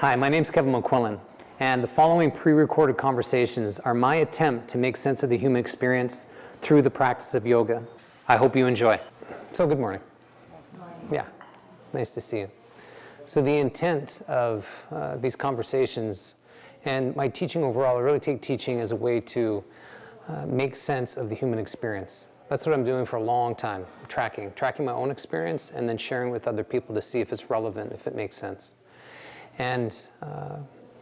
Hi, my name's Kevin McQuillan, and the following pre-recorded conversations are my attempt to make sense of the human experience through the practice of yoga. I hope you enjoy. So good morning. Yeah, nice to see you. So the intent of these conversations and my teaching overall, I really take teaching as a way to make sense of the human experience. That's what I'm doing for a long time, tracking my own experience and then sharing with other people to see if it's relevant, if it makes sense. And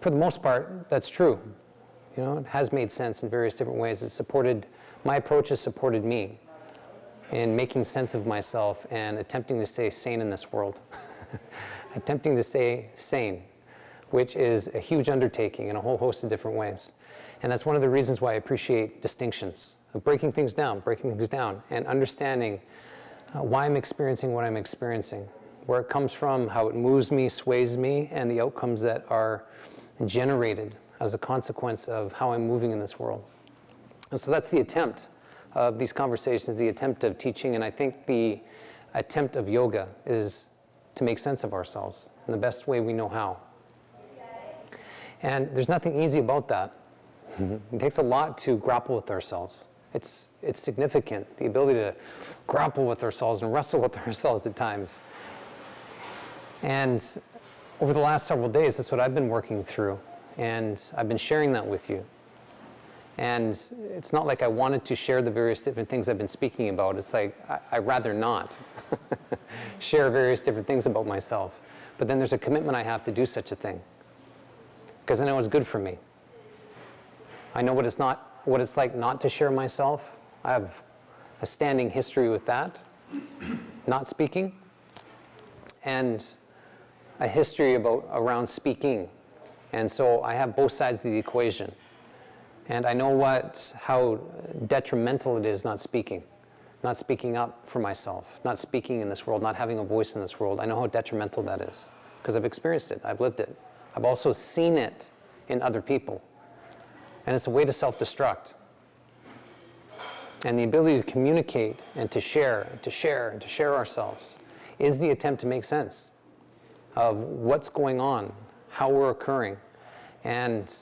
for the most part, that's true. You know, it has made sense in various different ways. My approach has supported me in making sense of myself and attempting to stay sane in this world. Attempting to stay sane, which is a huge undertaking in a whole host of different ways. And that's one of the reasons why I appreciate distinctions, of breaking things down, and understanding why I'm experiencing what I'm experiencing, where it comes from, how it moves me, sways me, and the outcomes that are generated as a consequence of how I'm moving in this world. And so that's the attempt of these conversations, the attempt of teaching, and I think the attempt of yoga is to make sense of ourselves in the best way we know how. And there's nothing easy about that. It takes a lot to grapple with ourselves. It's significant, the ability to grapple with ourselves and wrestle with ourselves at times. And over the last several days, that's what I've been working through, and I've been sharing that with you. And it's not like I wanted to share the various different things I've been speaking about. It's like I'd rather not share various different things about myself. But then there's a commitment I have to do such a thing, because I know it's good for me. I know what it's like not to share myself. I have a standing history with that, not speaking, and a history around speaking. And so I have both sides of the equation. And I know how detrimental it is not speaking up for myself, not speaking in this world, not having a voice in this world. I know how detrimental that is, because I've experienced it, I've lived it. I've also seen it in other people. And it's a way to self-destruct. And the ability to communicate and to share ourselves is the attempt to make sense of what's going on, how we're occurring. And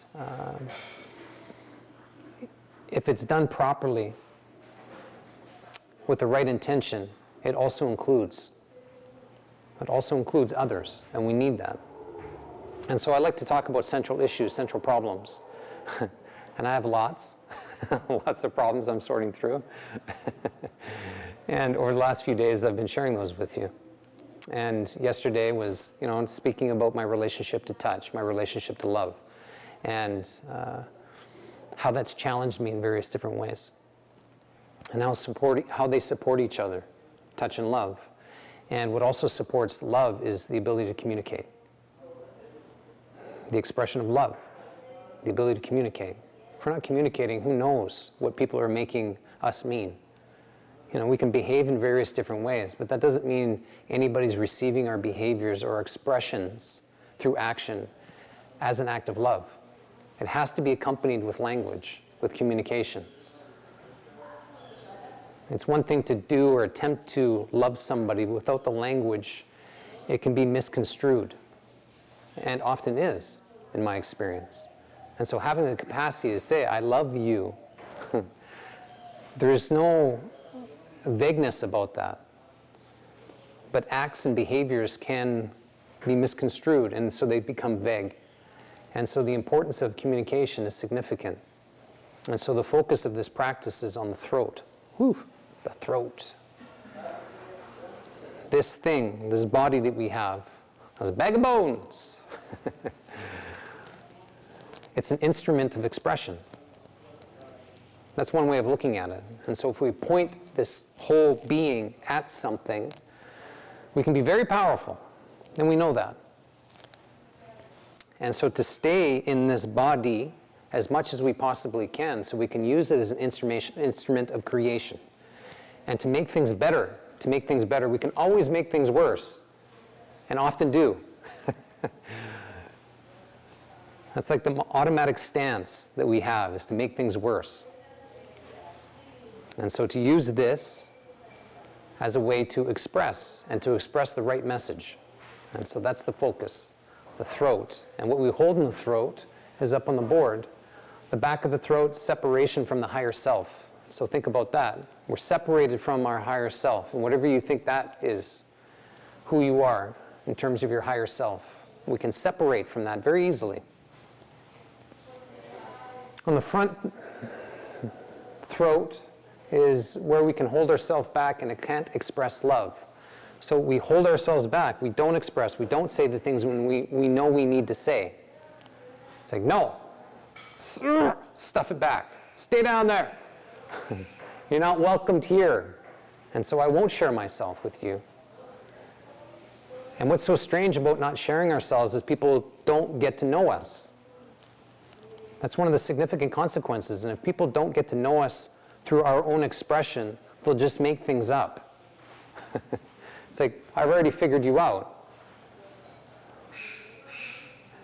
if it's done properly, with the right intention, it also includes others, and we need that. And so I like to talk about central issues, central problems. And I have lots of problems I'm sorting through. And over the last few days, I've been sharing those with you. And yesterday was, speaking about my relationship to touch, my relationship to love, and how that's challenged me in various different ways. And how they support each other, touch and love. And what also supports love is the ability to communicate. The expression of love, the ability to communicate. If we're not communicating, who knows what people are making us mean? We can behave in various different ways, but that doesn't mean anybody's receiving our behaviors or expressions through action as an act of love. It has to be accompanied with language, with communication. It's one thing to do or attempt to love somebody, but without the language, it can be misconstrued, and often is, in my experience. And so having the capacity to say, I love you, there's no vagueness about that. But acts and behaviors can be misconstrued, and so they become vague. And so the importance of communication is significant. And so the focus of this practice is on the throat. Whew, the throat. This thing, this body that we have, this bag of bones. It's an instrument of expression. That's one way of looking at it. And so if we point this whole being at something, we can be very powerful, and we know that. And so to stay in this body as much as we possibly can, so we can use it as an instrument of creation. And to make things better, we can always make things worse, and often do. That's like the automatic stance that we have, is to make things worse. And so to use this as a way to express, and to express the right message. And so that's the focus the throat. And what we hold in the throat is up on the board. The back of the throat, separation from the higher self. So think about that. We're separated from our higher self. And whatever you think that is, who you are in terms of your higher self, we can separate from that very easily. On the front throat is where we can hold ourselves back and it can't express love. So we hold ourselves back. We don't express. We don't say the things when we know we need to say. It's like, no. Stuff it back. Stay down there. You're not welcomed here. And so I won't share myself with you. And what's so strange about not sharing ourselves is people don't get to know us. That's one of the significant consequences. And if people don't get to know us through our own expression, they'll just make things up. It's like, I've already figured you out.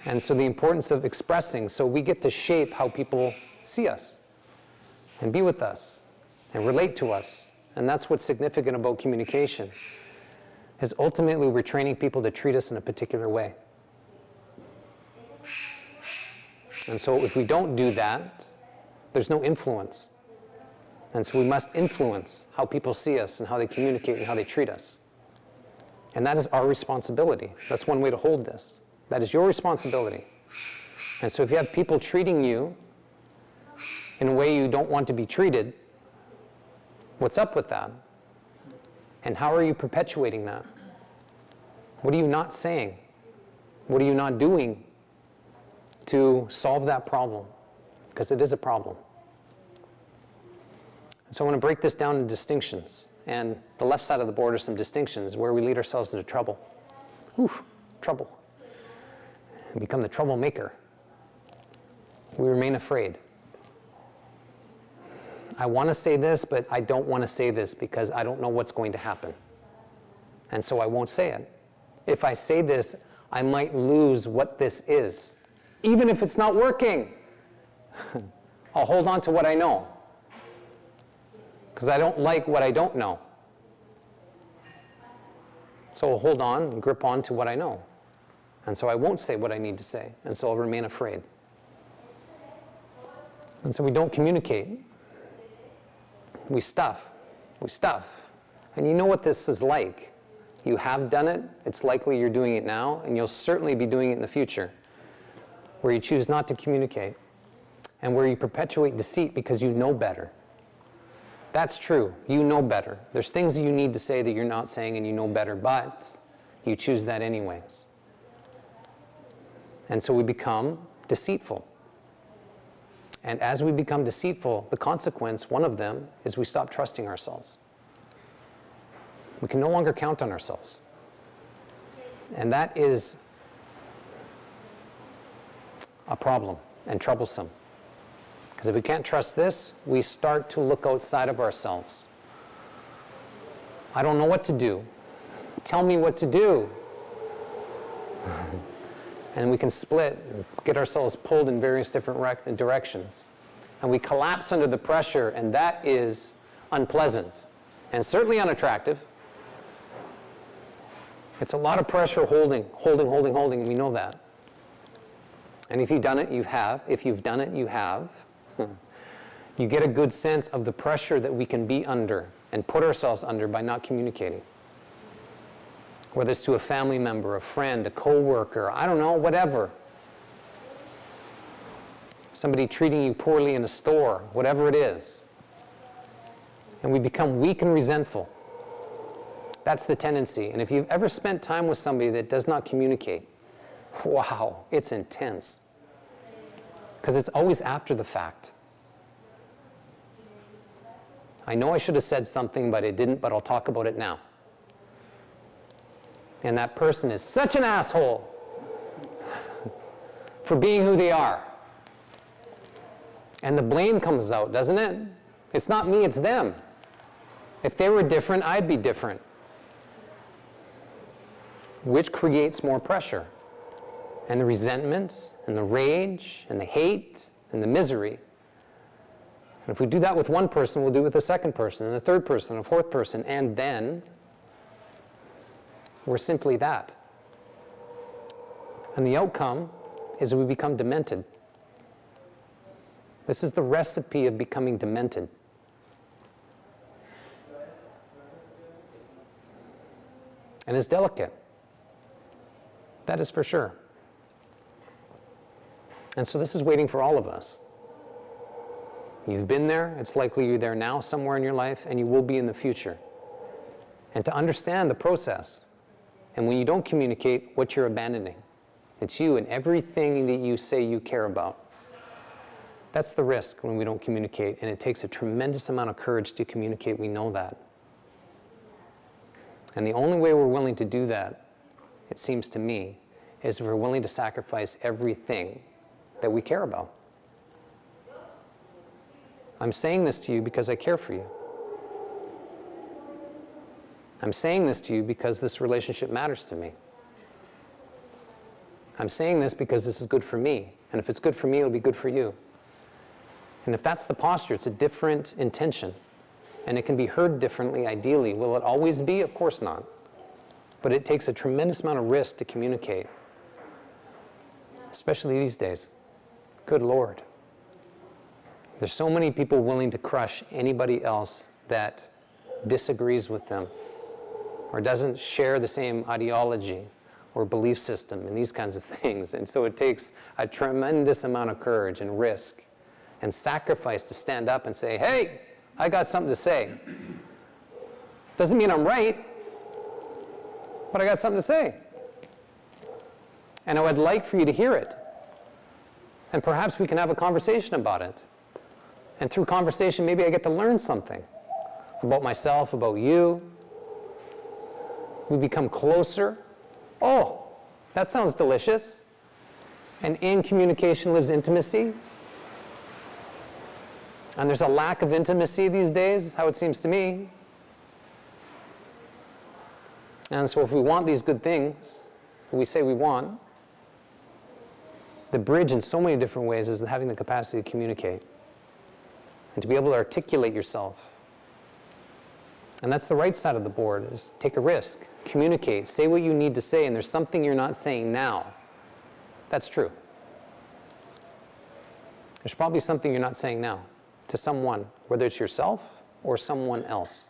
And so the importance of expressing, so we get to shape how people see us and be with us and relate to us. And that's what's significant about communication, is ultimately we're training people to treat us in a particular way. And so if we don't do that, there's no influence. And so we must influence how people see us and how they communicate and how they treat us. And that is our responsibility. That's one way to hold this. That is your responsibility. And so if you have people treating you in a way you don't want to be treated, what's up with that? And how are you perpetuating that? What are you not saying? What are you not doing to solve that problem? Because it is a problem. So I want to break this down into distinctions. And the left side of the board are some distinctions where we lead ourselves into trouble. Oof, trouble. And become the troublemaker. We remain afraid. I want to say this, but I don't want to say this because I don't know what's going to happen. And so I won't say it. If I say this, I might lose what this is. Even if it's not working, I'll hold on to what I know. Because I don't like what I don't know. So I'll hold on and grip on to what I know. And so I won't say what I need to say. And so I'll remain afraid. And so we don't communicate. We stuff. We stuff. And you know what this is like. You have done it. It's likely you're doing it now. And you'll certainly be doing it in the future. Where you choose not to communicate. And where you perpetuate deceit because you know better. That's true. You know better. There's things that you need to say that you're not saying and you know better, but you choose that anyways. And so we become deceitful. And as we become deceitful, the consequence, one of them, is we stop trusting ourselves. We can no longer count on ourselves. And that is a problem and troublesome. Because if we can't trust this, we start to look outside of ourselves. I don't know what to do. Tell me what to do. And we can split and get ourselves pulled in various different directions. And we collapse under the pressure, and that is unpleasant and certainly unattractive. It's a lot of pressure holding. We know that. And if you've done it, you have. If you've done it, you have. You get a good sense of the pressure that we can be under and put ourselves under by not communicating. Whether it's to a family member, a friend, a coworker, I don't know, whatever. Somebody treating you poorly in a store, whatever it is. And we become weak and resentful. That's the tendency. And if you've ever spent time with somebody that does not communicate, wow, it's intense. Because it's always after the fact. I know I should have said something, but I didn't, but I'll talk about it now. And that person is such an asshole for being who they are. And the blame comes out, doesn't it? It's not me, it's them. If they were different, I'd be different. Which creates more pressure. And the resentment, and the rage, and the hate, and the misery. And if we do that with one person, we'll do it with a second person, and a third person, and a fourth person, and then we're simply that. And the outcome is we become demented. This is the recipe of becoming demented. And it's delicate. That is for sure. And so this is waiting for all of us. You've been there, it's likely you're there now somewhere in your life, and you will be in the future. And to understand the process, and when you don't communicate, what you're abandoning. It's you and everything that you say you care about. That's the risk when we don't communicate, and it takes a tremendous amount of courage to communicate. We know that. And the only way we're willing to do that, it seems to me, is if we're willing to sacrifice everything that we care about. I'm saying this to you because I care for you. I'm saying this to you because this relationship matters to me. I'm saying this because this is good for me. And if it's good for me, it'll be good for you. And if that's the posture, it's a different intention. And it can be heard differently, ideally. Will it always be? Of course not. But it takes a tremendous amount of risk to communicate. Especially these days. Good Lord. There's so many people willing to crush anybody else that disagrees with them or doesn't share the same ideology or belief system and these kinds of things. And so it takes a tremendous amount of courage and risk and sacrifice to stand up and say, hey, I got something to say. Doesn't mean I'm right, but I got something to say. And I would like for you to hear it. And perhaps we can have a conversation about it. And through conversation, maybe I get to learn something about myself, about you. We become closer. Oh, that sounds delicious. And in communication lives intimacy. And there's a lack of intimacy these days, how it seems to me. And so if we want these good things that we say we want, the bridge in so many different ways is having the capacity to communicate and to be able to articulate yourself. And that's the right side of the board, is take a risk, communicate, say what you need to say, and there's something you're not saying now. That's true. There's probably something you're not saying now to someone, whether it's yourself or someone else.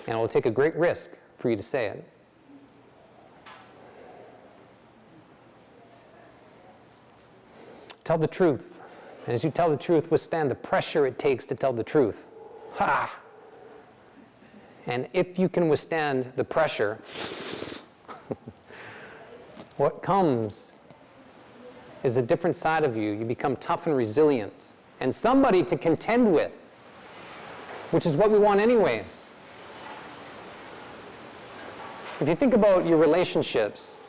And it will take a great risk for you to say it. Tell the truth. And as you tell the truth, withstand the pressure it takes to tell the truth. Ha! And if you can withstand the pressure, what comes is a different side of you. You become tough and resilient, and somebody to contend with, which is what we want anyways. If you think about your relationships,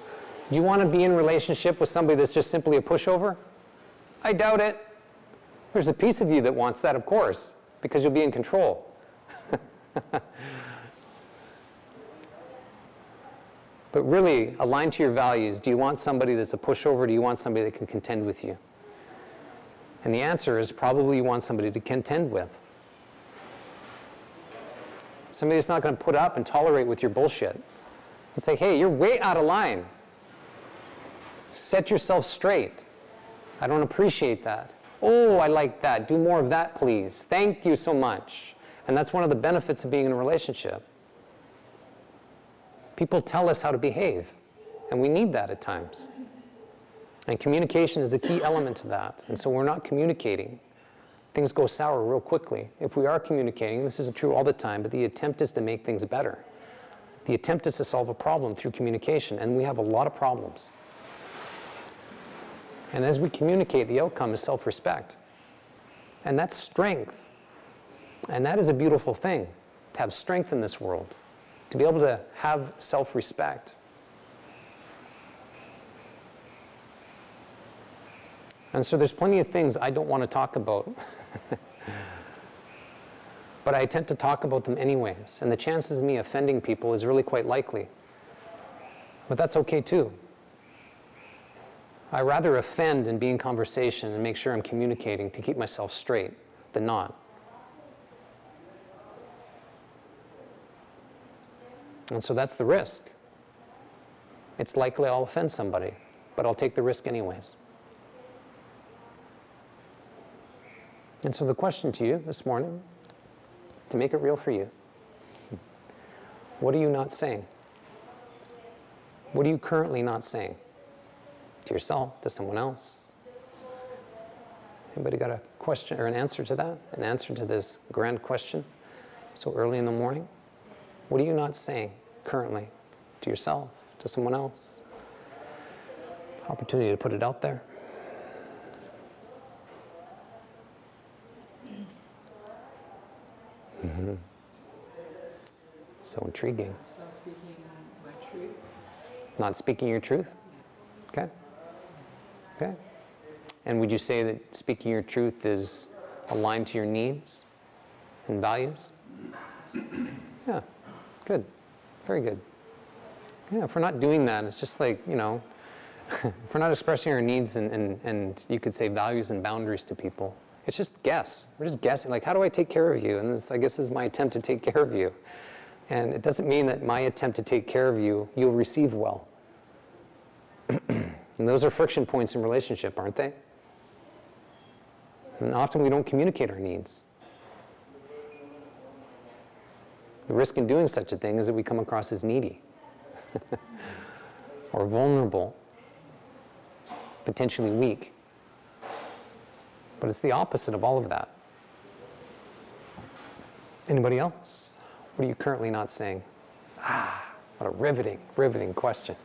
do you want to be in a relationship with somebody that's just simply a pushover? I doubt it. There's a piece of you that wants that, of course, because you'll be in control. But really, aligned to your values, do you want somebody that's a pushover, or do you want somebody that can contend with you? And the answer is probably you want somebody to contend with. Somebody that's not going to put up and tolerate with your bullshit. And say, hey, you're way out of line. Set yourself straight. I don't appreciate that. Oh, I like that. Do more of that, please. Thank you so much. And that's one of the benefits of being in a relationship. People tell us how to behave, and we need that at times. And communication is a key element to that. And so we're not communicating. Things go sour real quickly. If we are communicating, this isn't true all the time, but the attempt is to make things better. The attempt is to solve a problem through communication, and we have a lot of problems. And as we communicate, the outcome is self-respect. And that's strength. And that is a beautiful thing, to have strength in this world, to be able to have self-respect. And so there's plenty of things I don't want to talk about. But I attempt to talk about them anyways. And the chances of me offending people is really quite likely. But that's okay too. I rather offend and be in conversation and make sure I'm communicating to keep myself straight than not. And so that's the risk. It's likely I'll offend somebody, but I'll take the risk anyways. And so the question to you this morning, to make it real for you, what are you not saying? What are you currently not saying? To yourself, to someone else? Anybody got a question or an answer to that? An answer to this grand question so early in the morning? What are you not saying currently to yourself, to someone else? Opportunity to put it out there. Mm-hmm. So intriguing. So speaking my truth. Not speaking your truth? Okay. Okay. And would you say that speaking your truth is aligned to your needs and values? Yeah. Good. Very good. Yeah, if we're not doing that, it's just like, if we're not expressing our needs and you could say values and boundaries to people, it's just guess. We're just guessing, like, how do I take care of you? And this, I guess, is my attempt to take care of you. And it doesn't mean that my attempt to take care of you, you'll receive well. And those are friction points in relationship, aren't they? And often we don't communicate our needs. The risk in doing such a thing is that we come across as needy or vulnerable, potentially weak. But it's the opposite of all of that. Anybody else? What are you currently not saying? What a riveting question.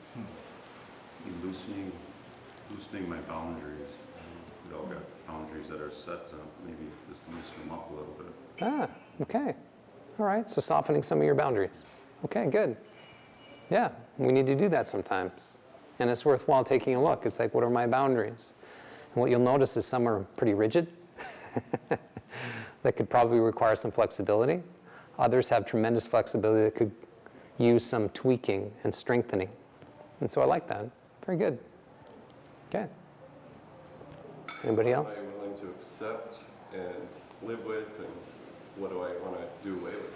Loosening my boundaries. We all got boundaries that are set, maybe just loosen them up a little bit. Okay. All right, so softening some of your boundaries. Okay, good. Yeah, we need to do that sometimes. And it's worthwhile taking a look. It's like, what are my boundaries? And what you'll notice is some are pretty rigid. That could probably require some flexibility. Others have tremendous flexibility that could use some tweaking and strengthening. And so I like that. Very good. Okay. Anybody else? What am I willing to accept and live with, and what do I want to do away with?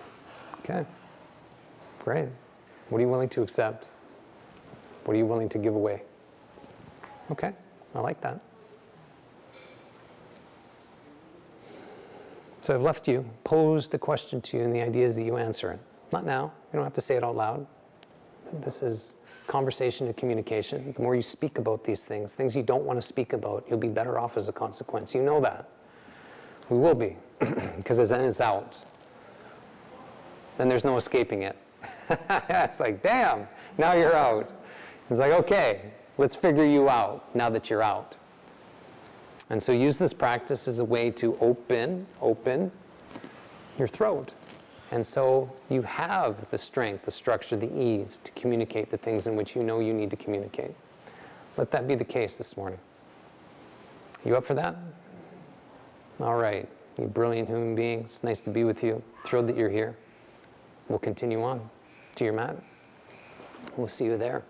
Okay. Great. What are you willing to accept? What are you willing to give away? Okay. I like that. So I've left you, posed the question to you, and the idea is that you answer it. Not now. You don't have to say it out loud. This is conversation and communication. The more you speak about these things you don't want to speak about, you'll be better off as a consequence. You know that. We will be, because then it's out. Then there's no escaping it. It's like, damn, now you're out. It's like, okay, let's figure you out now that you're out. And so use this practice as a way to open your throat. And so you have the strength, the structure, the ease to communicate the things in which you know you need to communicate. Let that be the case this morning. You up for that? All right, you brilliant human beings. Nice to be with you. Thrilled that you're here. We'll continue on to your mat. We'll see you there.